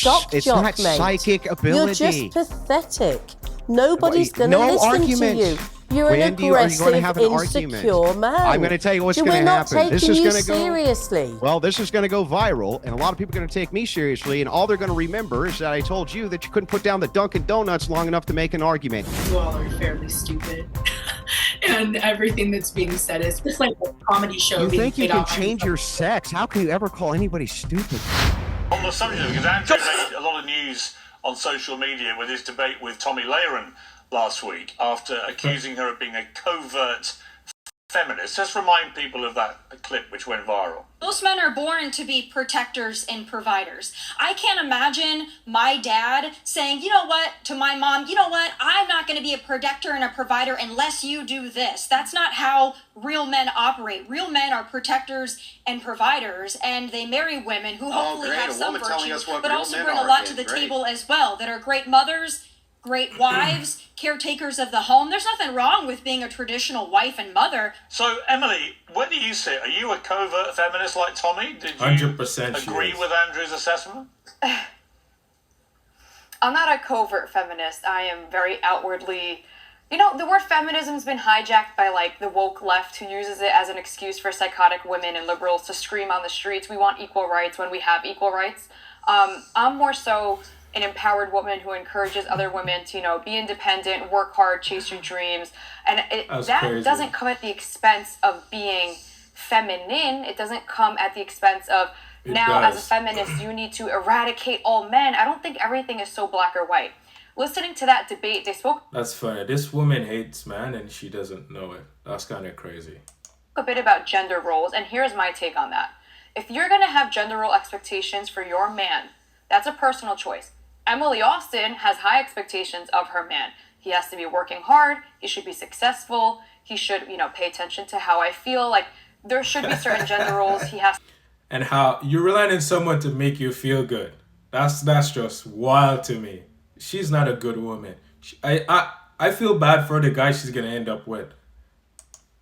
shock it's jock, not mate. psychic ability. You're just pathetic. Nobody's going to listen to you. You're an Wendy, are you gonna aggressive, have an insecure argument? man. I'm going to tell you what's going to We're not happen. This taking is you going to go seriously. well. This is going to go viral, and a lot of people are going to take me seriously. And all they're going to remember is that I told you that you couldn't put down the Dunkin' Donuts long enough to make an argument. You all are fairly stupid, and everything that's being said is just like a comedy show. You being think you played can off. change your sex? How can you ever call anybody stupid? On the subject, because Andrew made a lot of news on social media with his debate with Tommy Lehran last week after accusing her of being a covert feminist. Just remind people of that clip which went viral. Most men are born to be protectors and providers. I can't imagine my dad saying, you know what, to my mom, you know what, I'm not going to be a protector and a provider unless you do this. That's not how real men operate. Real men are protectors and providers, and they marry women who hopefully have some virtue, but also bring a lot to the table as well, that are great mothers, great wives, caretakers of the home. There's nothing wrong with being a traditional wife and mother. So, Emily, where do you sit? Are you a covert feminist like Tommy? Did you 100% agree with Andrew's assessment? I'm not a covert feminist. I am very outwardly... You know, the word feminism has been hijacked by, like, the woke left, who uses it as an excuse for psychotic women and liberals to scream on the streets, we want equal rights when we have equal rights. I'm more so an empowered woman who encourages other women to, you know, be independent, work hard, chase your dreams. And that doesn't come at the expense of being feminine. It doesn't come at the expense of, as a feminist, you need to eradicate all men. I don't think everything is so black or white. Listening to that debate, they spoke... That's funny. This woman hates man and she doesn't know it. That's kind of crazy. A bit about gender roles, and here's my take on that. If you're going to have gender role expectations for your man, that's a personal choice. Emily Austin has high expectations of her man. He has to be working hard. He should be successful. He should, you know, pay attention to how I feel. Like, there should be certain gender roles he has. And how you're relying on someone to make you feel good. That's just wild to me. She's not a good woman. I feel bad for the guy she's going to end up with.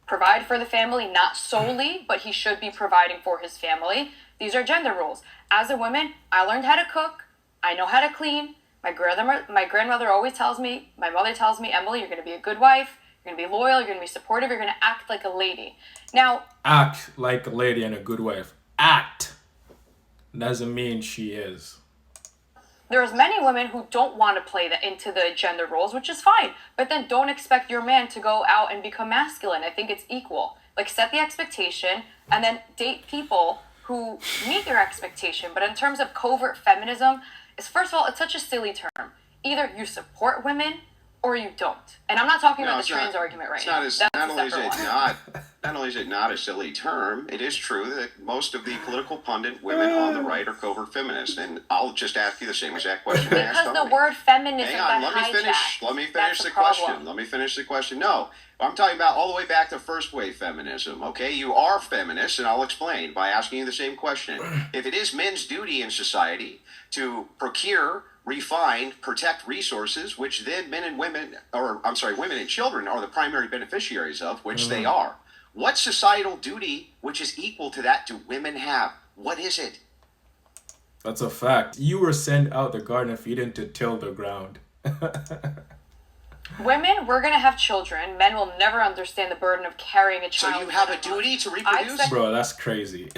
Provide for the family, not solely, but he should be providing for his family. These are gender roles. As a woman, I learned how to cook. I know how to clean. My grandmother always tells me, my mother tells me, Emily, you're going to be a good wife. You're going to be loyal. You're going to be supportive. You're going to act like a lady. Now, act like a lady and a good wife. Act doesn't mean she is. There's many women who don't want to play into the gender roles, which is fine. But then don't expect your man to go out and become masculine. I think it's equal. Like, set the expectation and then date people who meet your expectation. But in terms of covert feminism, first of all, it's such a silly term. Either you support women or you don't. And I'm not talking about the trans argument right now. Not only is it not a silly term, it is true that most of the political pundit women on the right are covert feminists. And I'll just ask you the same exact question I asked Because the word feminism got hijacked. Let me finish the question. Let me finish the question. No, I'm talking about all the way back to first wave feminism, okay? You are feminists, and I'll explain by asking you the same question. If it is men's duty in society to procure, refine, protect resources, which then women and children are the primary beneficiaries of, which they are. What societal duty, which is equal to that, do women have? What is it? That's a fact. You were sent out the Garden of Eden to till the ground. Women, we're going to have children. Men will never understand the burden of carrying a child. So you have a duty to reproduce? Bro, that's crazy.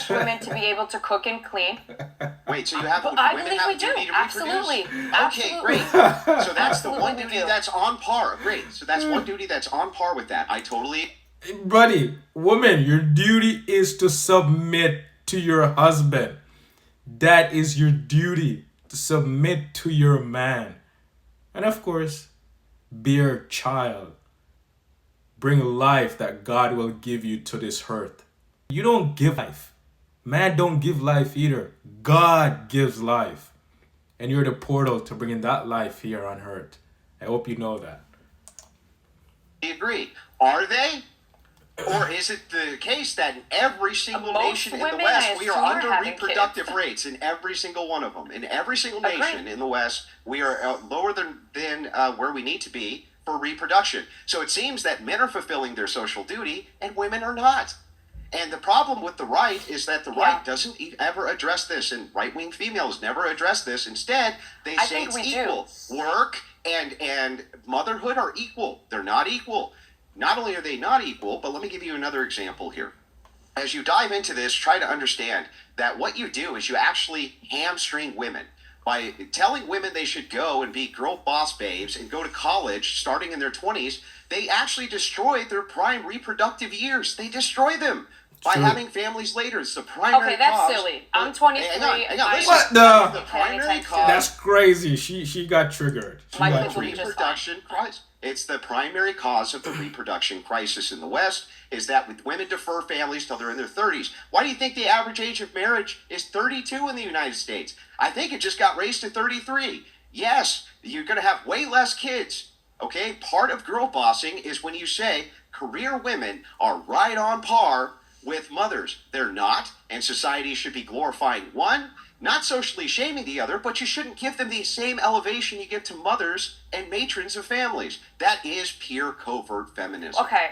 Women to be able to cook and clean. Wait, so you have I believe we do. Absolutely. Okay, great. So that's the one duty that's on par. Great. So that's one duty that's on par with that. I totally... Buddy, woman, your duty is to submit to your husband. That is your duty, to submit to your man. And of course, bear child. Bring life that God will give you to this earth. You don't give life. Man don't give life either. God gives life. And you're the portal to bringing that life here on earth. I hope you know that. I agree. Are they? Or is it the case that in every single nation in the West, we are under reproductive rates in every single one of them? In every single nation in the West, we are lower than where we need to be for reproduction. So it seems that men are fulfilling their social duty and women are not. And the problem with the right is that the right doesn't ever address this, and right-wing females never address this. Instead, they say it's equal. Work and motherhood are equal. They're not equal. Not only are they not equal, but let me give you another example here. As you dive into this, try to understand that what you do is you actually hamstring women by telling women they should go and be girl boss babes and go to college starting in their 20s. They actually destroy their prime reproductive years. They destroy them by having families later. It's the primary Okay, that's cause. silly. I'm 23. What the? The primary cause. That's crazy. She got triggered. She got triggered. Reproduction crisis. It's the primary cause of the reproduction crisis in the West, is that with women defer families till they're in their 30s. Why do you think the average age of marriage is 32 in the United States? I think it just got raised to 33. Yes, you're going to have way less kids. Okay, part of girl bossing is when you say career women are right on par with mothers. They're not, and society should be glorifying one, not socially shaming the other, but you shouldn't give them the same elevation you give to mothers and matrons of families. That is pure covert feminism. Okay,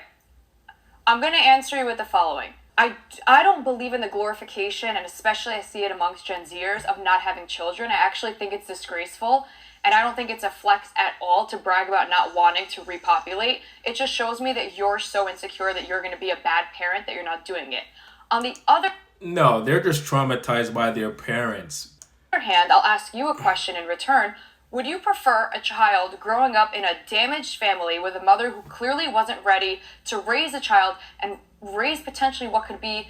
I'm going to answer you with the following. I don't believe in the glorification, and especially I see it amongst Gen Zers, of not having children. I actually think it's disgraceful, and I don't think it's a flex at all to brag about not wanting to repopulate. It just shows me that you're so insecure that you're going to be a bad parent that you're not doing it. On the other No, they're just traumatized by their parents. hand, I'll ask you a question in return. Would you prefer a child growing up in a damaged family with a mother who clearly wasn't ready to raise a child and raise potentially what could be,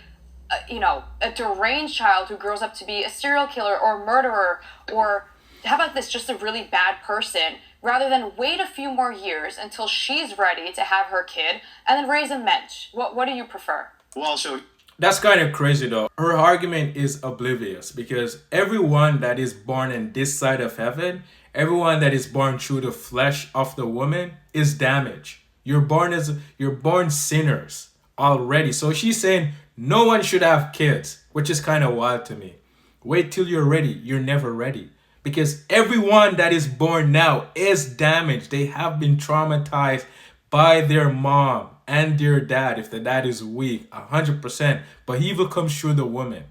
a deranged child who grows up to be a serial killer or a murderer, or how about this, just a really bad person, rather than wait a few more years until she's ready to have her kid and then raise a mensch? What do you prefer? Well, so That's kind of crazy though. Her argument is oblivious because everyone that is born in this side of heaven, everyone that is born through the flesh of the woman is damaged. You're born sinners already. So she's saying no one should have kids, which is kind of wild to me. Wait till you're ready. You're never ready. Because everyone that is born now is damaged. They have been traumatized by their mom and their dad. If the dad is weak, 100%. But evil comes through the woman.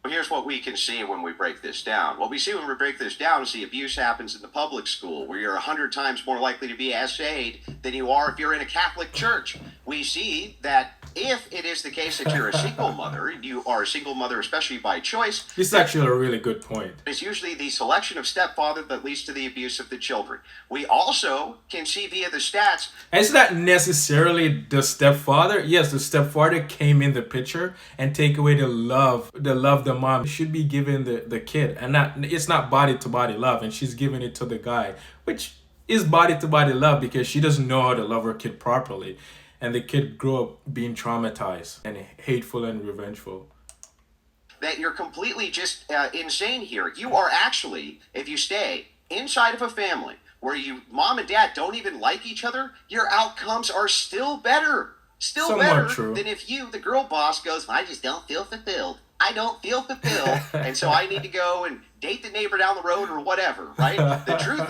here's what we can see when we break this down. What we see when we break this down is the abuse happens in the public school, where you're 100 times more likely to be essayed than you are if you're in a Catholic church. We see that if it is the case that you're a single mother, you are a single mother, especially by choice. This is actually a really good point. It's usually the selection of stepfather that leads to the abuse of the children. We also can see via the stats. And it's not necessarily the stepfather. Yes, the stepfather came in the picture and take away the love the mom should be giving the kid. And it's not body to body love, and she's giving it to the guy, which is body to body love because she doesn't know how to love her kid properly. And the kid grew up being traumatized and hateful and revengeful. That you're completely just insane here. You are actually, if you stay inside of a family where mom and dad don't even like each other, your outcomes are still better. Still Somewhat better true. than if you, the girl boss, goes, I just don't feel fulfilled. I don't feel fulfilled, and so I need to go and date the neighbor down the road or whatever, right? The truth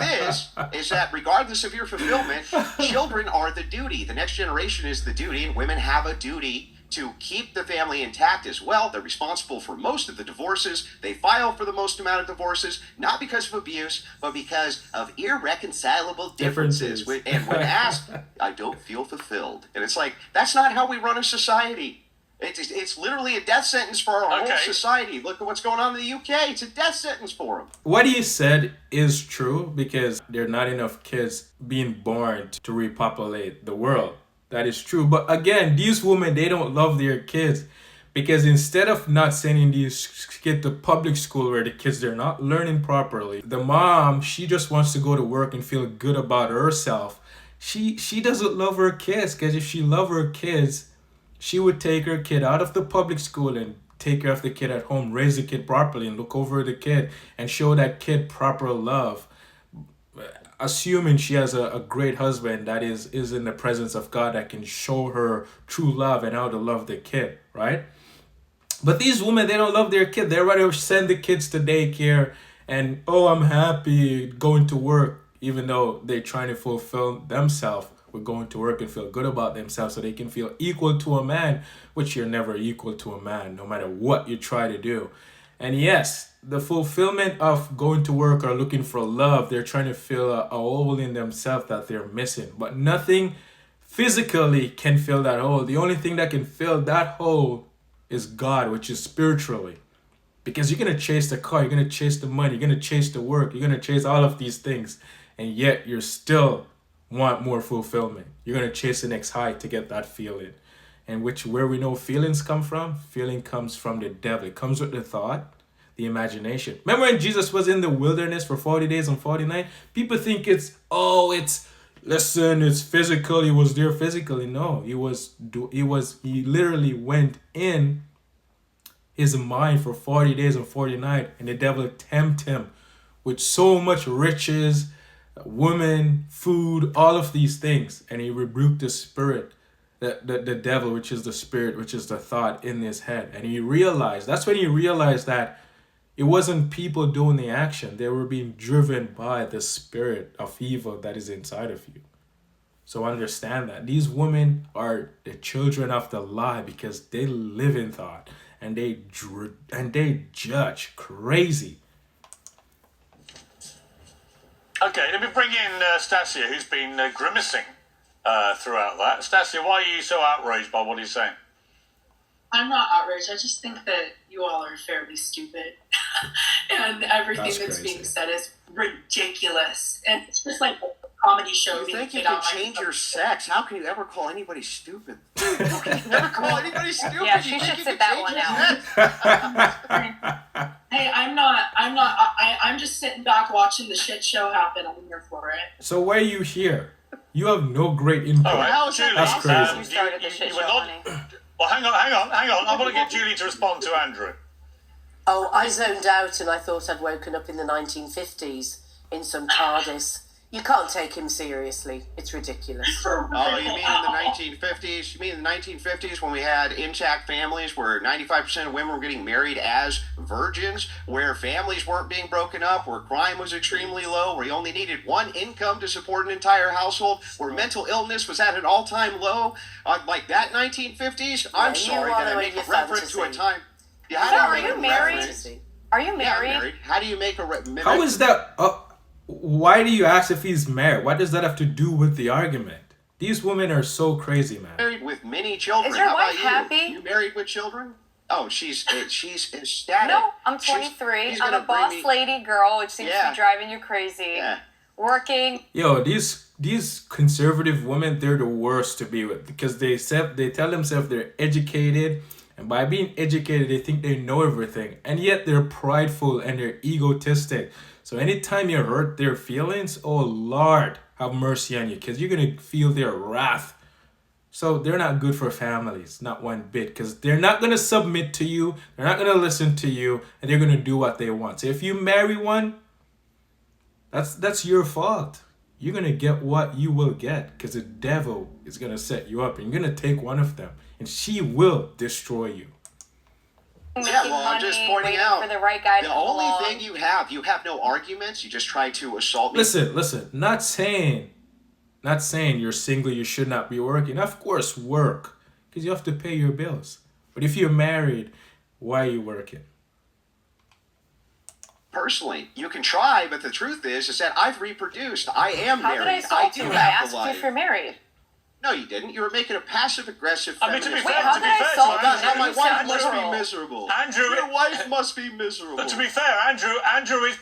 is that regardless of your fulfillment, children are the duty. The next generation is the duty, and women have a duty to keep the family intact as well. They're responsible for most of the divorces. They file for the most amount of divorces, not because of abuse, but because of irreconcilable differences. And when asked, I don't feel fulfilled. And it's like, that's not how we run a society. It's literally a death sentence for our whole society. Look at what's going on in the UK. It's a death sentence for them. What he said is true because there are not enough kids being born to repopulate the world. That is true. But again, these women, they don't love their kids because instead of not sending these kids to public school where the kids, they're not learning properly, the mom, she just wants to go to work and feel good about herself. She doesn't love her kids because if she loved her kids, she would take her kid out of the public school and take care of the kid at home, raise the kid properly and look over the kid and show that kid proper love. Assuming she has a great husband that is in the presence of God that can show her true love and how to love the kid, right? But these women, they don't love their kid. They rather send the kids to daycare and, oh, I'm happy going to work, even though they're trying to fulfill themselves with going to work and feel good about themselves so they can feel equal to a man, which you're never equal to a man, no matter what you try to do. And yes, the fulfillment of going to work or looking for love, they're trying to fill a hole in themselves that they're missing. But nothing physically can fill that hole. The only thing that can fill that hole is God, which is spiritually. Because you're going to chase the car, you're going to chase the money, you're going to chase the work, you're going to chase all of these things. And yet you still want more fulfillment. You're going to chase the next high to get that feeling. And where we know feelings come from, feeling comes from the devil. It comes with the thought, the imagination. Remember when Jesus was in the wilderness for 40 days and 40 nights? People think it's physical. He was there physically. No, he literally went in his mind for 40 days and 40 nights, and the devil tempted him with so much riches, women, food, all of these things. And he rebuked the spirit, the devil, which is the spirit, which is the thought in his head. And that's when he realized that it wasn't people doing the action. They were being driven by the spirit of evil that is inside of you. So understand that these women are the children of the lie because they live in thought and they judge crazy. Okay, let me bring in Stasia, who's been grimacing throughout that. Stasia, why are you so outraged by what he's saying? I'm not outraged. I just think that you all are fairly stupid. And everything that's being said is ridiculous. And it's just like a comedy show. You think you can change your sex? How can you ever call anybody stupid? You can never call anybody stupid. Yeah, she should sit that one out. Hey, I'm just sitting back watching the shit show happen. I'm here for it. So why are you here? You have no great input. All right, Julie, that's crazy. You started the shit show, honey. Well, hang on. I want to get Julie to respond to Andrew. Oh, I zoned out and I thought I'd woken up in the 1950s in some TARDIS. You can't take him seriously. It's ridiculous. Oh, you mean in the 1950s? You mean in the 1950s when we had intact families where 95% of women were getting married as virgins, where families weren't being broken up, where crime was extremely low, where you only needed one income to support an entire household, where mental illness was at an all-time low? Like that 1950s? I'm sorry that I make a reference to a time... Yeah, are you married? Are you married? Yeah, married. How do you make a... How is that... why do you ask if he's married? What does that have to do with the argument? These women are so crazy, man. Married with many children. Is your How wife about happy? You married with children? Oh, she's ecstatic. No, I'm 23. She's I'm a boss lady girl, which seems to be driving you crazy. Yeah. Working. Yo, these conservative women, they're the worst to be with because they tell themselves they're educated. And by being educated, they think they know everything. And yet they're prideful and they're egotistic. So anytime you hurt their feelings, oh Lord, have mercy on you. Because you're going to feel their wrath. So they're not good for families, not one bit. Because they're not going to submit to you. They're not going to listen to you. And they're going to do what they want. So if you marry one, that's your fault. You're going to get what you will get. Because the devil is going to set you up. And you're going to take one of them. And she will destroy you. Yeah, well, I'm just pointing out for the right guy the only thing you have no arguments. You just try to assault me. Listen. Not saying you're single, you should not be working. Of course, work because you have to pay your bills. But if you're married, why are you working? Personally, you can try, but the truth is that I've reproduced. I am How married. did I do you? have I asked the life. you if you're married. No, you didn't. You were making a passive-aggressive I mean, to be feminist. fair, how did I solve God, that? my You wife said must be liberal. miserable. Andrew, Your wife must be miserable. But to be fair, Andrew is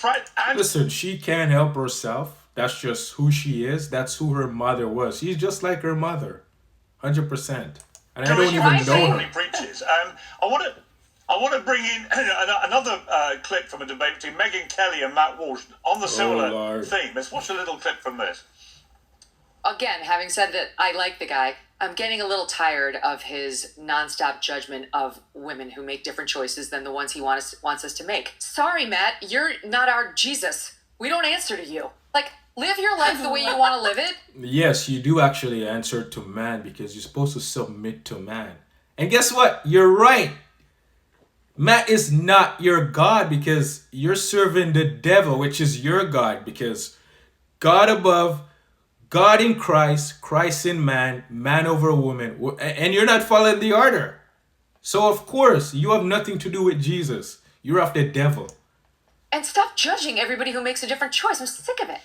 Listen, she can't help herself. That's just who she is. That's who her mother was. She's just like her mother, 100%. And I don't even know her. Preaches. I want to bring in another clip from a debate between Megyn Kelly and Matt Walsh on the similar theme. Let's watch a little clip from this. Again, having said that I like the guy, I'm getting a little tired of his nonstop judgment of women who make different choices than the ones he wants us to make. Sorry, Matt, you're not our Jesus. We don't answer to you. Like, live your life the way you want to live it. Yes, you do actually answer to man because you're supposed to submit to man. And guess what? You're right. Matt is not your God because you're serving the devil, which is your God, because God above, God in Christ, Christ in man, man over woman, and you're not following the order. So of course, you have nothing to do with Jesus. You're of the devil. And stop judging everybody who makes a different choice. I'm sick of it.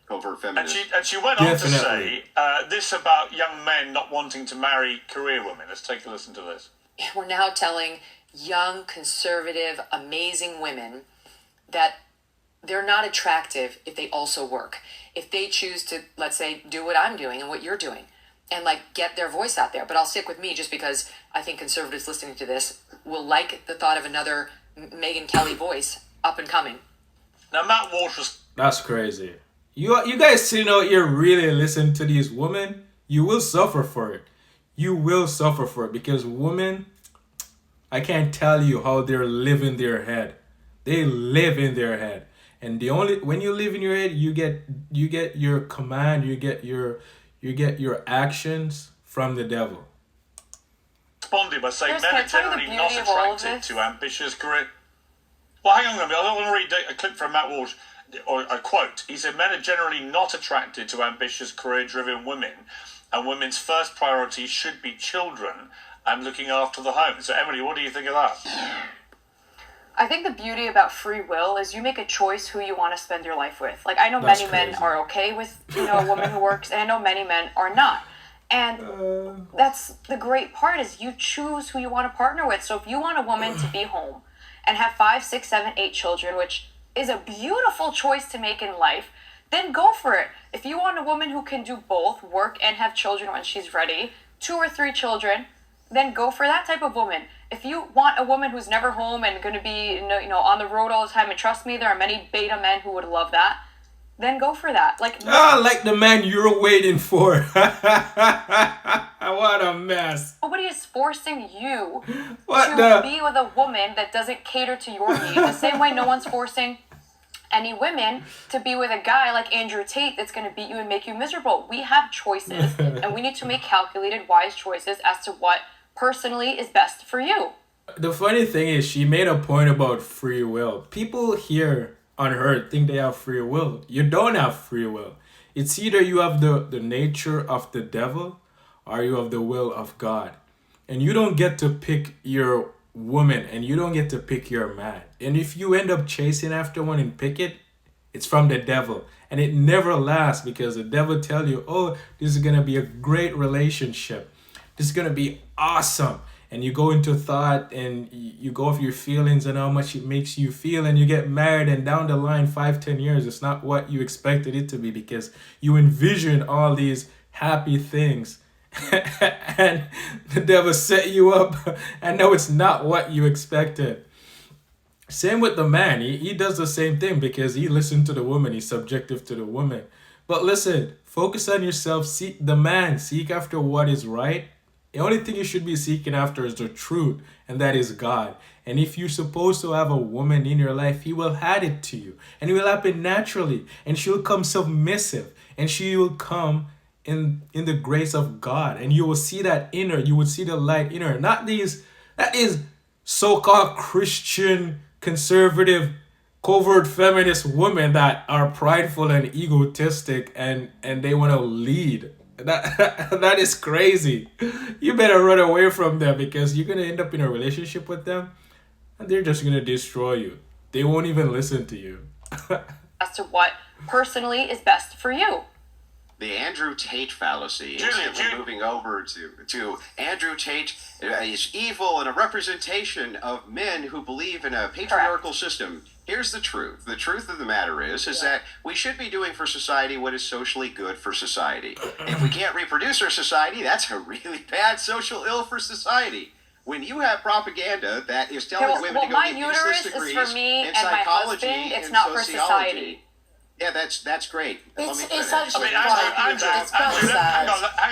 Covert feminist. And she went on to say this about young men not wanting to marry career women. Let's take a listen to this. We're now telling young, conservative, amazing women that they're not attractive if they also work. If they choose to, let's say, do what I'm doing and what you're doing and like get their voice out there. But I'll stick with me just because I think conservatives listening to this will like the thought of another Megyn Kelly voice up and coming. Now, Matt Walsh was... That's crazy. You guys sitting out here really listen to these women, you will suffer for it. You will suffer for it because women, I can't tell you how they're living their head. They live in their head. And when you live in your head, you get your command, you get your actions from the devil. Responded by saying men are generally not attracted to ambitious career. Well, hang on a minute. I want to read a clip from Matt Walsh, or a quote. He said, men are generally not attracted to ambitious, career-driven women, and women's first priority should be children and looking after the home. So, Emily, what do you think of that? I think the beauty about free will is you make a choice who you want to spend your life with. Like, I know many men are okay with, a woman who works, and I know many men are not. And that's the great part is you choose who you want to partner with. So if you want a woman to be home and have 5, 6, 7, 8 children, which is a beautiful choice to make in life, then go for it. If you want a woman who can do both, work and have children when she's ready, 2 or 3 children, then go for that type of woman. If you want a woman who's never home and going to be, on the road all the time, and trust me, there are many beta men who would love that, then go for that. Like the man you're waiting for. What a mess. Nobody is forcing you to be with a woman that doesn't cater to your needs. The same way no one's forcing any women to be with a guy like Andrew Tate that's going to beat you and make you miserable. We have choices, and we need to make calculated, wise choices as to what personally is best for you. The funny thing is, she made a point about free will. People here on earth think they have free will. You don't have free will. It's either you have the nature of the devil or you have the will of God. And you don't get to pick your woman and you don't get to pick your man. And if you end up chasing after one and pick it, it's from the devil. And it never lasts because the devil tell you, oh, this is going to be a great relationship. This is going to be awesome. And you go into thought and you go off your feelings and how much it makes you feel and you get married and down the line 5-10 years, it's not what you expected it to be because you envision all these happy things and the devil set you up and now it's not what you expected. Same with the man. He does the same thing because he listened to the woman. He's subjective to the woman. But listen, focus on yourself. Seek the man. Seek after what is right. The only thing you should be seeking after is the truth, and that is God. And if you're supposed to have a woman in your life, he will add it to you. And it will happen naturally. And she'll come submissive. And she will come in the grace of God. And you will see that in her. You will see the light in her. That is so-called Christian, conservative, covert feminist women that are prideful and egotistic and they want to lead. That is crazy. You better run away from them because you're going to end up in a relationship with them and they're just going to destroy you. They won't even listen to you. As to what personally is best for you. The Andrew Tate fallacy, moving over to Andrew Tate is evil and a representation of men who believe in a patriarchal system. Here's the truth. The truth of the matter is that we should be doing for society what is socially good for society. If we can't reproduce our society, that's a really bad social ill for society. When you have propaganda that is telling women to go get useless degrees in psychology and sociology. Yeah, that's great. It's Let me finish. actually hang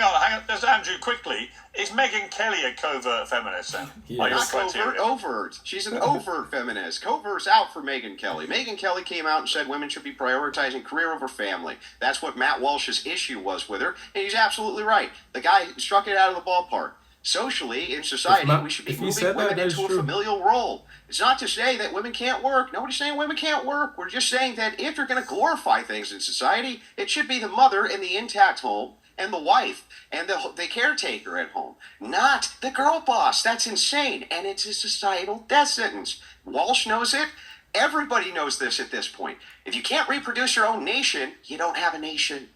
on. There's Andrew quickly. Is Megyn Kelly a covert feminist then? Not covert, overt. She's an overt feminist. Covert's out for Megyn Kelly. Megyn Kelly came out and said women should be prioritizing career over family. That's what Matt Walsh's issue was with her, and he's absolutely right. The guy struck it out of the ballpark. Socially, in society, we should be moving women into a familial role. It's not to say that women can't work. Nobody's saying women can't work. We're just saying that if you're going to glorify things in society, it should be the mother in the intact home and the wife and the caretaker at home, not the girl boss. That's insane, and it's a societal death sentence. Walsh knows it. Everybody knows this at this point. If you can't reproduce your own nation, you don't have a nation.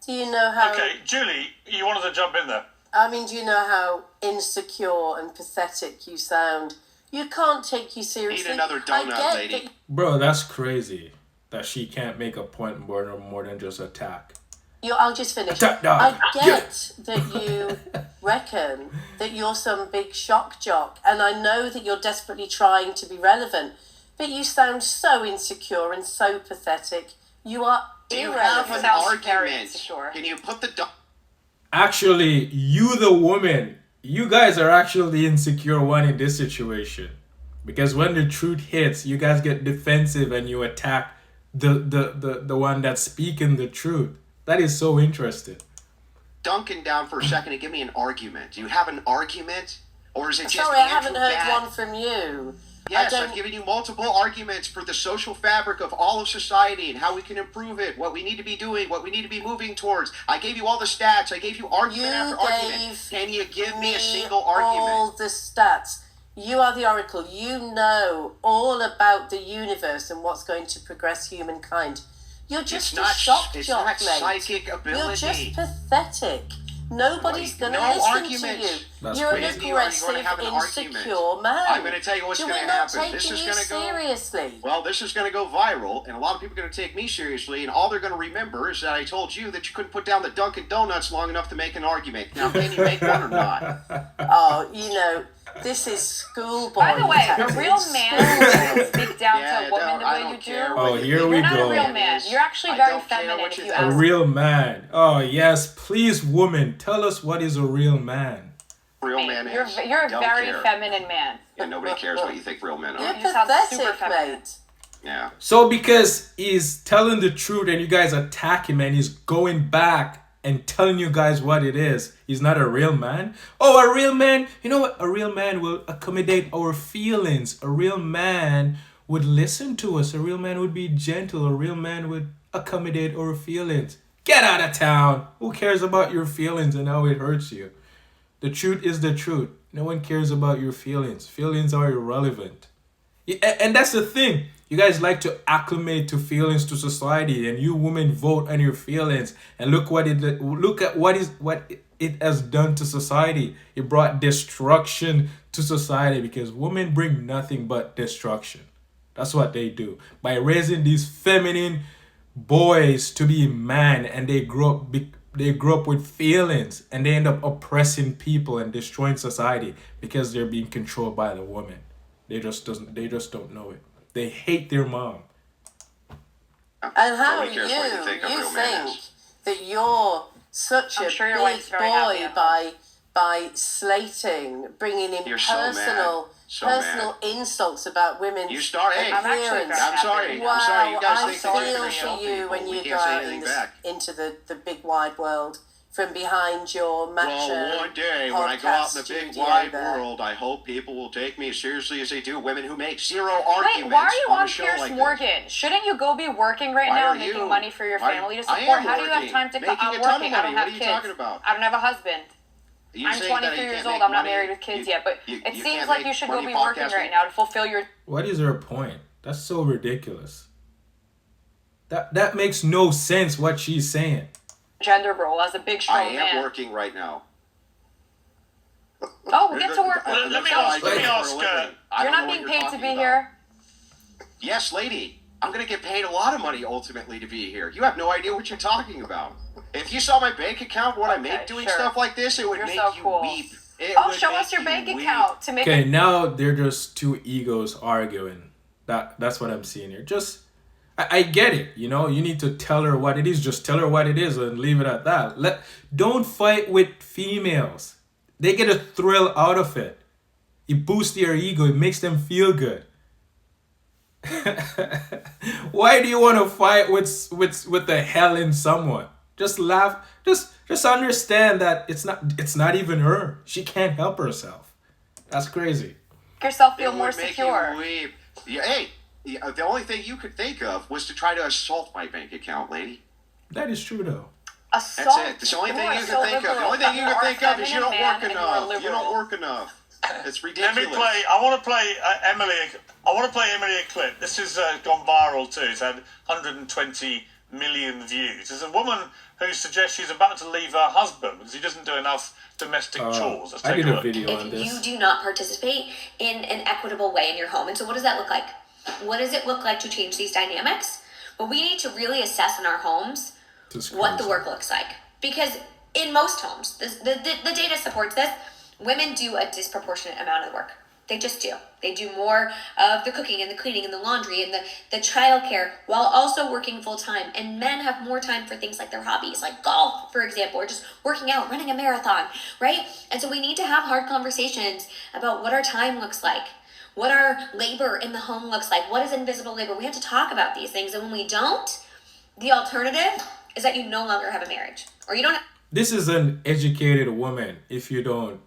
Do you know how... Okay, Julie, you wanted to jump in there. I mean, do you know how insecure and pathetic you sound? You can't take you seriously. Eat another donut, lady. Bro, that's crazy that she can't make a point more than just attack. I'll just finish. I get that you reckon that you're some big shock jock, and I know that you're desperately trying to be relevant, but you sound so insecure and so pathetic. You are irrelevant. Do you have an argument? Can you put the... Actually, you the woman, you guys are actually the insecure one in this situation. Because when the truth hits, you guys get defensive and you attack the one that's speaking the truth. That is so interesting. Duncan down for a second and give me an argument. Do you have an argument? Or is it just Sorry, I haven't heard one from you. Yes, I've given you multiple arguments for the social fabric of all of society and how we can improve it, what we need to be doing, what we need to be moving towards. I gave you all the stats. I gave you argument after argument. Can you give me a single argument? All the stats. You are the oracle. You know all about the universe and what's going to progress humankind. You're just a shock jock, mate. It's not psychic ability. You're just pathetic. Nobody's going to listen to you. You're an aggressive, insecure man. I'm going to tell you what's going to happen. This is going to go seriously. Well, this is going to go viral, and a lot of people are going to take me seriously, and all they're going to remember is that I told you that you couldn't put down the Dunkin' Donuts long enough to make an argument. Now, can you make one or not? Oh, you know, this is schoolboy. By the way, a real man doesn't speak down to a woman the way you do. Oh, here we go. You're not a real man. You're actually very feminine if you ask. A real man. Oh, yes. Please, woman, tell us what is a real man. Real man is. You're a very feminine man. Yeah, nobody cares what you think real men are. You're pathetic, mate. Yeah. So because he's telling the truth and you guys attack him and he's going back and telling you guys what it is, he's not a real man? Oh, a real man, you know what? A real man will accommodate our feelings. A real man would listen to us. A real man would be gentle. A real man would accommodate our feelings. Get out of town. Who cares about your feelings and how it hurts you? The truth is the truth. No one cares about your feelings. Feelings are irrelevant. And that's the thing. You guys like to acclimate to feelings to society, and you women vote on your feelings. And look at what it has done to society. It brought destruction to society because women bring nothing but destruction. That's what they do. By raising these feminine boys to be man, and they grow up with feelings, and they end up oppressing people and destroying society because they're being controlled by the woman. They just don't know it. They hate their mom. And how you think that you're such a big boy by slating, bringing in personal insults about women's appearance. I'm sorry. Wow, You guys I think feel for you when you go out into the big wide world from behind your macho. Well, one day when I go out in the big wide world, I hope people will take me as seriously as they do women who make zero arguments. Wait, why are you on Piers like Morgan? Shouldn't you go be working right now, making money for your family to support? How do you have time to come? I'm working. I don't have kids. I don't have a husband. I'm 23 years old. I'm not married with kids yet, but it seems like you should go be working right now to fulfill your... What is her point? That's so ridiculous. That makes no sense what she's saying. Gender role as a big strong man. I am working right now. Oh, get to work. Let me ask. You're not being paid to be here? Yes, lady. I'm going to get paid a lot of money ultimately to be here. You have no idea what you're talking about. If you saw my bank account, what I make doing stuff like this, it would make you weep. Show us your bank account to make. Okay, now they're just two egos arguing. That's what I'm seeing here. I get it, you know, you need to tell her what it is. Just tell her what it is and leave it at that. Don't fight with females. They get a thrill out of it. It boosts their ego. It makes them feel good. Why do you want to fight with the hell in someone? Just laugh. Just Just understand that it's not even her. She can't help herself. That's crazy. Make yourself feel It more would make secure. you weep. Yeah, hey, the only thing you could think of was to try to assault my bank account, lady. That is true though. Assault. That's it. It's the only thing You you are can so think of. The liberal. only thing you You can are think of is you don't feminine work man and you are enough. You don't liberal. work enough. It's Let ridiculous. me play. I want to play Emily. I want to play Emily a clip. This has gone viral too. It's had 120 million views. There's a woman who suggests she's about to leave her husband because he doesn't do enough domestic chores. Let's I take did a a look. video on If this. you do not participate in an equitable way in your home. And so what does that look like? What does it look like to change these dynamics? Well, we need to really assess in our homes what the work looks like. Because in most homes, the data supports this, women do a disproportionate amount of the work. They just do. They do more of the cooking and the cleaning and the laundry and the childcare while also working full time. And men have more time for things like their hobbies, like golf, for example, or just working out, running a marathon, right? And so we need to have hard conversations about what our time looks like, what our labor in the home looks like, what is invisible labor. We have to talk about these things. And when we don't, the alternative is that you no longer have a marriage or you don't have. This is an educated woman. If you don't,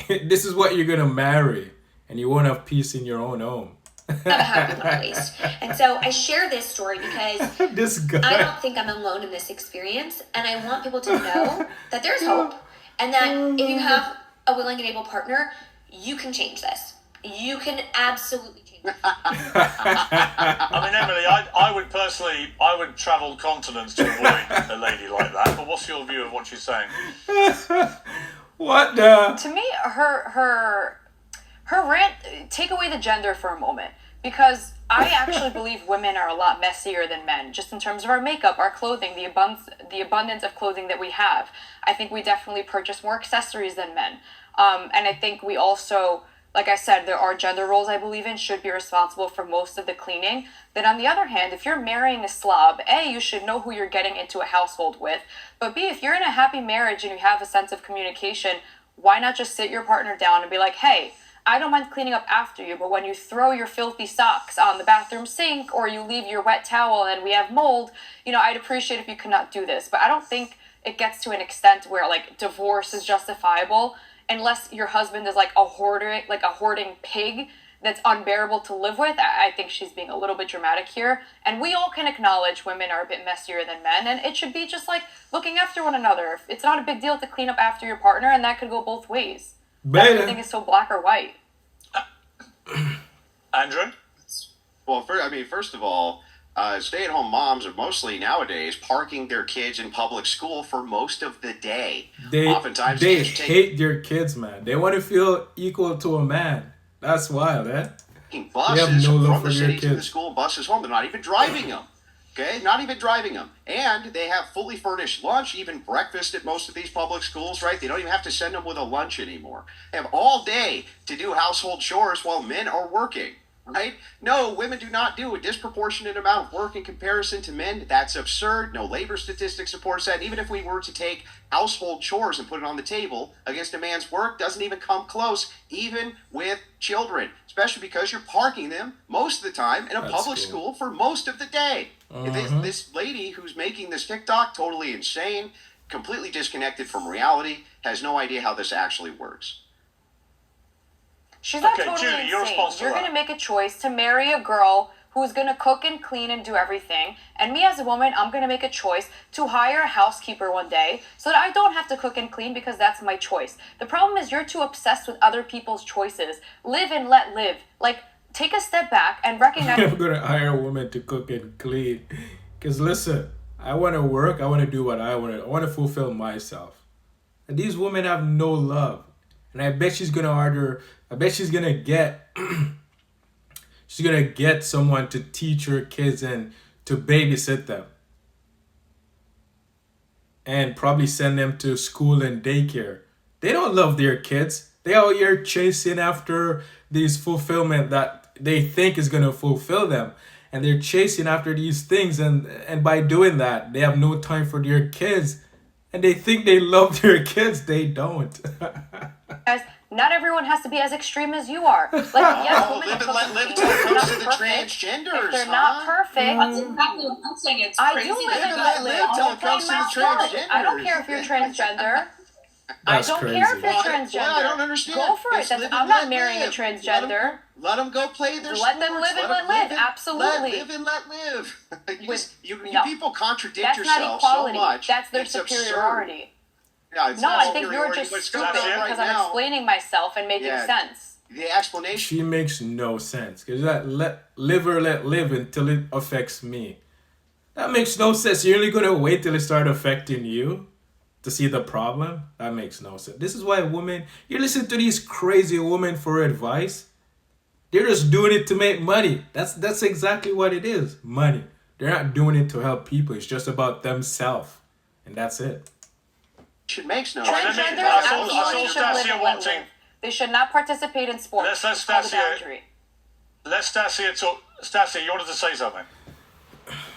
this is what you're gonna marry, and you won't have peace in your own home. Have a happy one at least. And so I share this story because This guy. I don't think I'm alone in this experience, and I want people to know that there's hope, and that if you have a willing and able partner, you can change this. You can absolutely change it. I mean, Emily, I would travel continents to avoid a lady like that. But what's your view of what she's saying? What the? To me, her rant, take away the gender for a moment, because I actually believe women are a lot messier than men, just in terms of our makeup, our clothing, the abundance of clothing that we have. I think we definitely purchase more accessories than men. And I think we also, like I said, there are gender roles I believe in should be responsible for most of the cleaning. Then on the other hand, if you're marrying a slob, A, you should know who you're getting into a household with. But B, if you're in a happy marriage and you have a sense of communication, why not just sit your partner down and be like, hey, I don't mind cleaning up after you, but when you throw your filthy socks on the bathroom sink or you leave your wet towel and we have mold, I'd appreciate if you could not do this. But I don't think it gets to an extent where like divorce is justifiable unless your husband is like a hoarding pig that's unbearable to live with. I think she's being a little bit dramatic here. And we all can acknowledge women are a bit messier than men, and it should be just like looking after one another. It's not a big deal to clean up after your partner, and that could go both ways. Everything is so black or white. Andrew? Well, first of all, stay-at-home moms are mostly nowadays parking their kids in public school for most of the day. Oftentimes, They hate their kids, man. They want to feel equal to a man. That's wild, eh? Taking buses no love from the for your city to the kids. school buses home. They're not even driving them. Okay, not even driving them. And they have fully furnished lunch, even breakfast at most of these public schools, right? They don't even have to send them with a lunch anymore. They have all day to do household chores while men are working, right? No, women do not do a disproportionate amount of work in comparison to men. That's absurd. No labor statistic supports that. And even if we were to take household chores and put it on the table against a man's work, doesn't even come close, even with children, especially because you're parking them most of the time in a public school for most of the day. This lady who's making this TikTok, totally insane, completely disconnected from reality, has no idea how this actually works. She's not Okay, totally Julie, your insane. response to You're that. going to make a choice to marry a girl who's going to cook and clean and do everything. And me as a woman, I'm going to make a choice to hire a housekeeper one day so that I don't have to cook and clean because that's my choice. The problem is you're too obsessed with other people's choices. Live and let live. Like, take a step back and recognize... I'm going to hire a woman to cook and clean. Because listen, I want to work. I want to do what I want to. I want to fulfill myself. And these women have no love. And I bet she's going to order... I bet she's going to get... she's going to get someone to teach her kids and to babysit them. And probably send them to school and daycare. They don't love their kids. They out here chasing after these fulfillment that they think is going to fulfill them. And they're chasing after these things. And by doing that, they have no time for their kids. And they think they love their kids. They don't. Not everyone has to be as extreme as you are. Like, yes, women live have and let some live things till it that comes are to the not perfect. transgenders. If they're not perfect, That's exactly what I'm saying. It's I crazy. do live and let live. till I'll it play comes to my the sport. transgenders. I don't care if you're transgender. That's I don't crazy. care if you're Well, transgender. I don't understand. Go for it. It's live and I'm not let marrying a live. transgender. Let them go play their Let them sports. live and Let let live. and Absolutely. Let live and let live. You No. people contradict That's not yourselves so equality. much. That's their It's absurd. superiority. Yeah, it's No, not I think you're superiority, just but it's stupid going on right because I'm now. explaining myself and making Yeah. sense. The explanation. She makes no sense. Because that let live until it affects me. That makes no sense. You're only gonna wait till it start affecting you to see the problem? That makes no sense. This is why women, you listen to these crazy women for advice. They're just doing it to make money. That's exactly what it is. Money. They're not doing it to help people. It's just about themselves. And that's it. It makes no Transgenders sense. absolutely should live and let live. They should not participate in sports. Let's It's called a Stacia. boundary. Let Stacia talk. Stacia, you wanted to say something?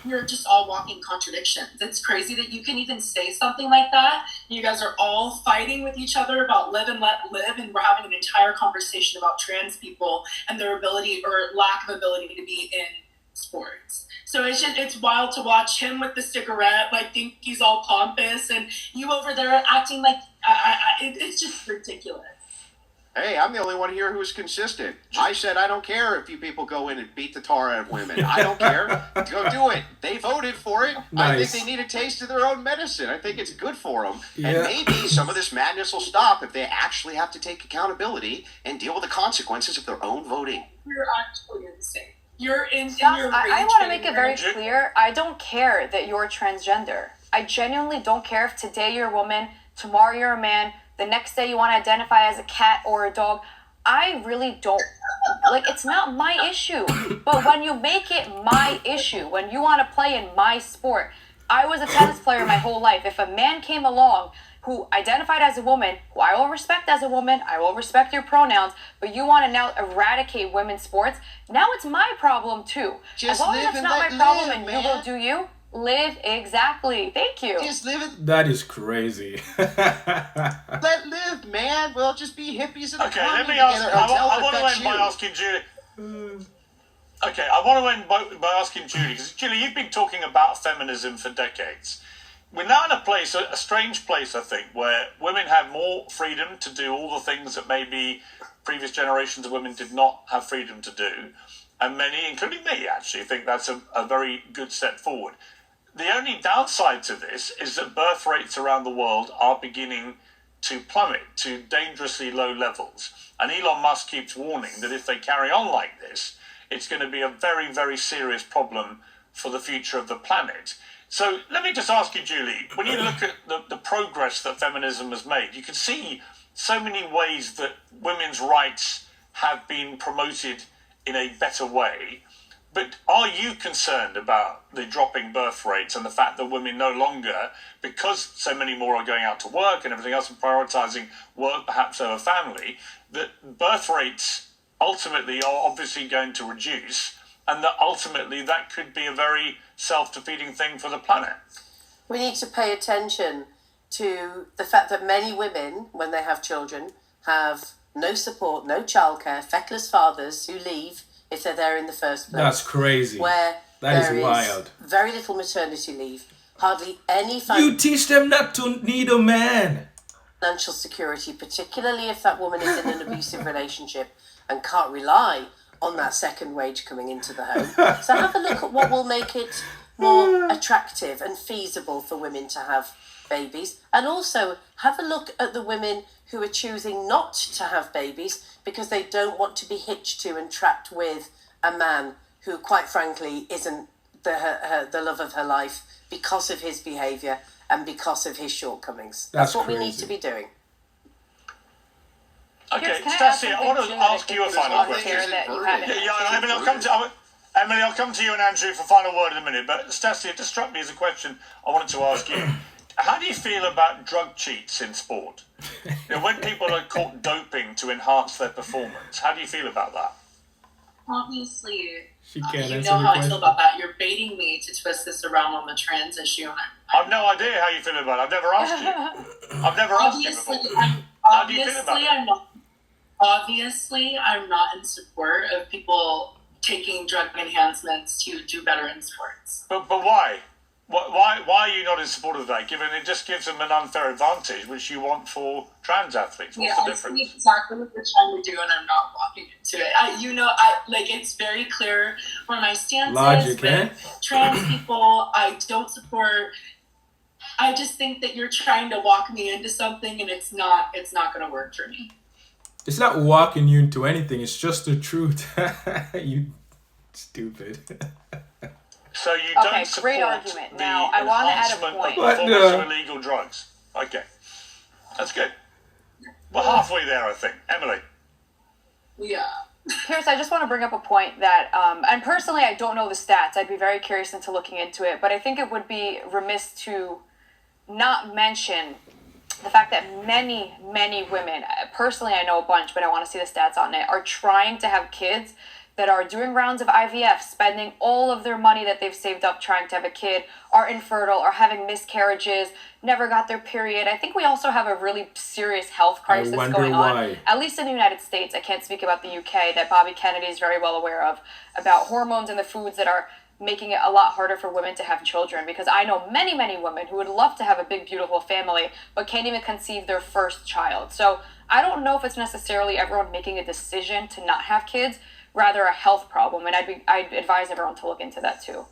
You're just all walking contradictions. It's crazy that you can even say something like that. You guys are all fighting with each other about live and let live, and we're having an entire conversation about trans people and their ability or lack of ability to be in sports. So it's wild to watch him with the cigarette, like think he's all pompous, and you over there acting like it's just ridiculous. Hey, I'm the only one here who's consistent. I said I don't care if you people go in and beat the tar out of women. I don't care. Go do it. They voted for it. Nice. I think they need a taste of their own medicine. I think it's good for them. Yeah. And maybe some of this madness will stop if they actually have to take accountability and deal with the consequences of their own voting. You're actually insane. You're in your I want to make it very clear. I don't care that you're transgender. I genuinely don't care if today you're a woman, tomorrow you're a man, the next day you want to identify as a cat or a dog. I really don't. Like, it's not my issue. But when you make it my issue, when you want to play in my sport, I was a tennis player my whole life. If a man came along who identified as a woman, who I will respect as a woman, I will respect your pronouns, but you want to now eradicate women's sports, now it's my problem too. Just as long as live it's and not my let problem live, and man. you will do you, live exactly. Thank you. Just live it. That is crazy. Let live, man. We'll just be hippies in a Okay, commune let me ask. together I until it want to affects end by you. asking Julie. Okay, I want to end by asking Julie, because Julie, you've been talking about feminism for decades. We're now in a place, a strange place, I think, where women have more freedom to do all the things that maybe previous generations of women did not have freedom to do. And many, including me, actually, think that's a very good step forward. The only downside to this is that birth rates around the world are beginning to plummet to dangerously low levels. And Elon Musk keeps warning that if they carry on like this, it's going to be a very, very serious problem for the future of the planet. So let me just ask you, Julie, when you look at the progress that feminism has made, you can see so many ways that women's rights have been promoted in a better way. But are you concerned about the dropping birth rates and the fact that women no longer, because so many more are going out to work and everything else and prioritising work perhaps over family, that birth rates ultimately are obviously going to reduce, and that ultimately that could be a very self-defeating thing for the planet? We need to pay attention to the fact that many women, when they have children, have no support, no childcare, feckless fathers who leave if they're there in the first place. That's crazy. Where That there is wild. Very little maternity leave, hardly any You teach them not to need a man. financial security, particularly if that woman is in an abusive relationship and can't rely on that second wage coming into the home. So have a look at what will make it more attractive and feasible for women to have babies. And also have a look at the women who are choosing not to have babies because they don't want to be hitched to and trapped with a man who, quite frankly, isn't the love of her life because of his behaviour and because of his shortcomings. That's what we need to be doing. Okay, Stacia, I want to ask you a final question. Emily, I'll come to you and Andrew for final word in a minute. But Stacia, it just struck me as a question I wanted to ask you. How do you feel about drug cheats in sport? When people are caught doping to enhance their performance, how do you feel about that? Obviously, She can't you answer know the how I question. feel about that. You're baiting me to twist this around on the trans issue. I've no idea how you feel about it. I've never asked you. I've never asked you before. How do you feel about it? obviously, I'm not in support of people taking drug enhancements to do better in sports. But why? Why are you not in support of that, given it just gives them an unfair advantage, which you want for trans athletes? What's the difference? I see exactly what they're trying to do, and I'm not walking into it. It's very clear where my stance is with trans people. I don't support. I just think that you're trying to walk me into something, and it's not going to work for me. It's not walking you into anything. It's just the truth. You stupid. So you don't support great argument. the Now, I want to add a point. Of performance of illegal drugs. Okay. That's good. We're halfway there, I think. Emily. Yeah. Pierce, I just want to bring up a point that, and personally, I don't know the stats. I'd be very curious into looking into it, but I think it would be remiss to not mention the fact that many, many women, personally I know a bunch, but I want to see the stats on it, are trying to have kids that are doing rounds of IVF, spending all of their money that they've saved up trying to have a kid, are infertile, are having miscarriages, never got their period. I think we also have a really serious health crisis going on, at least in the United States. I can't speak about the UK, that Bobby Kennedy is very well aware of, about hormones in the foods that are making it a lot harder for women to have children, because I know many, many women who would love to have a big, beautiful family, but can't even conceive their first child. So I don't know if it's necessarily everyone making a decision to not have kids, rather a health problem, and I'd advise everyone to look into that too.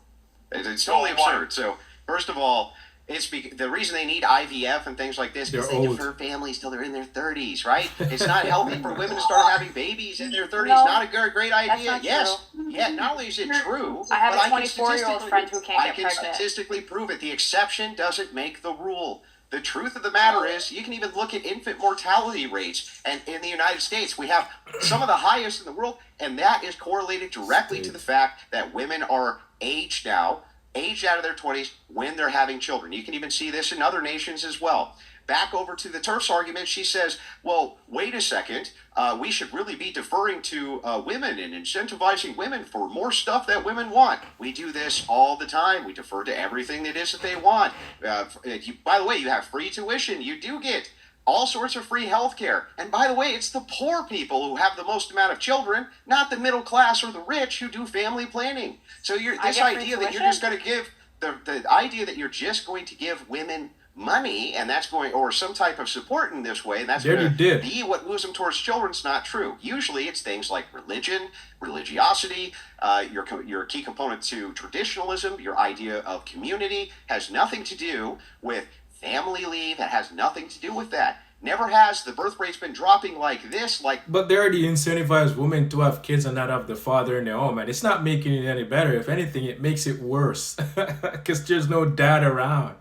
It's totally absurd. So first of all, the reason they need IVF and things like this is they defer families till they're in their 30s, right? It's not healthy for women to start having babies in their 30s. No, not a great idea. Not yes. true. Yeah, not only is it true, I have but a 24-year-old friend who can't get pregnant. I can statistically prove it. The exception doesn't make the rule. The truth of the matter is, you can even look at infant mortality rates, and in the United States, we have some of the highest in the world, and that is correlated directly to the fact that women are aged out of their 20s when they're having children. You can even see this in other nations as well. Back over to the TERF's argument, she says, well, wait a second, we should really be deferring to women and incentivizing women for more stuff that women want. We do this all the time. We defer to everything it is that they want. By the way, you have free tuition. You do get all sorts of free health care. And by the way, it's the poor people who have the most amount of children, not the middle class or the rich who do family planning. So this idea that you're just going to give, the idea that you're just going to give women money, and that's going, or some type of support in this way, and that's going to be what moves them towards children, is not true. Usually it's things like religion, religiosity, your key component to traditionalism, your idea of community, has nothing to do with family leave. It has nothing to do with that. Never has. The birth rate's been dropping like this. But they already incentivize women to have kids and not have the father in their home, and it's not making it any better. If anything, it makes it worse because there's no dad around.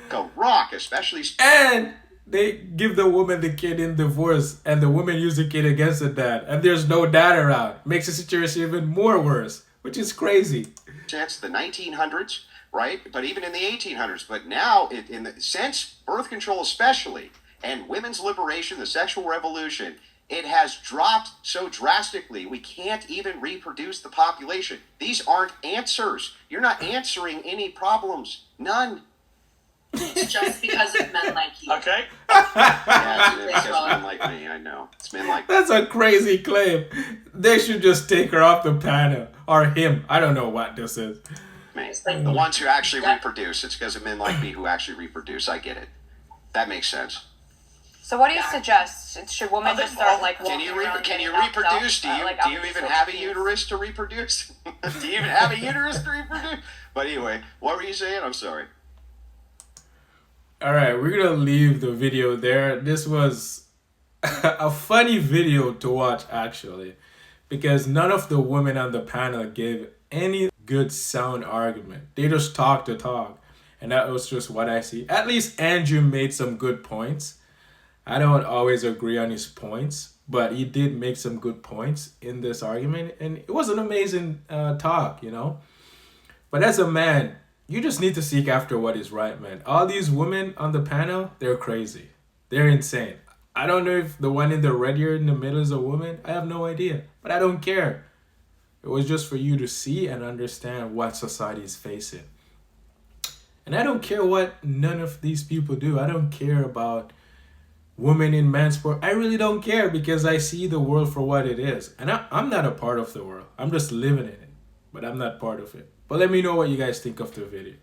Go rock, especially. And they give the woman the kid in divorce, and the woman use the kid against the dad, and there's no dad around. Makes the situation even more worse, which is crazy. Since the 1900s, right? But even in the 1800s. But now, since birth control especially, and women's liberation, the sexual revolution, it has dropped so drastically, we can't even reproduce the population. These aren't answers. You're not answering any problems. None. Just because of men like you. Okay. Yeah, it's because men like me, I know. It's men like me. That's a crazy claim. They should just take her off the panel. Or him. I don't know what this is. The ones who actually reproduce. It's because of men like me who actually reproduce. I get it. That makes sense. So what do you suggest? Should women just start Can you reproduce? Do you even have a uterus to reproduce? Do you even have a uterus to reproduce? But anyway, what were you saying? I'm sorry. All right, we're gonna leave the video there. This was a funny video to watch, actually, because none of the women on the panel gave any good sound argument. They just talked the talk, and that was just what I see. At least Andrew made some good points. I don't always agree on his points, but he did make some good points in this argument, and it was an amazing talk, you know. But as a man, you just need to seek after what is right, man. All these women on the panel, they're crazy. They're insane. I don't know if the one in the red here in the middle is a woman. I have no idea, but I don't care. It was just for you to see and understand what society is facing. And I don't care what none of these people do. I don't care about women in men's sport. I really don't care because I see the world for what it is. And I'm not a part of the world. I'm just living in it. But I'm not part of it. But let me know what you guys think of the video.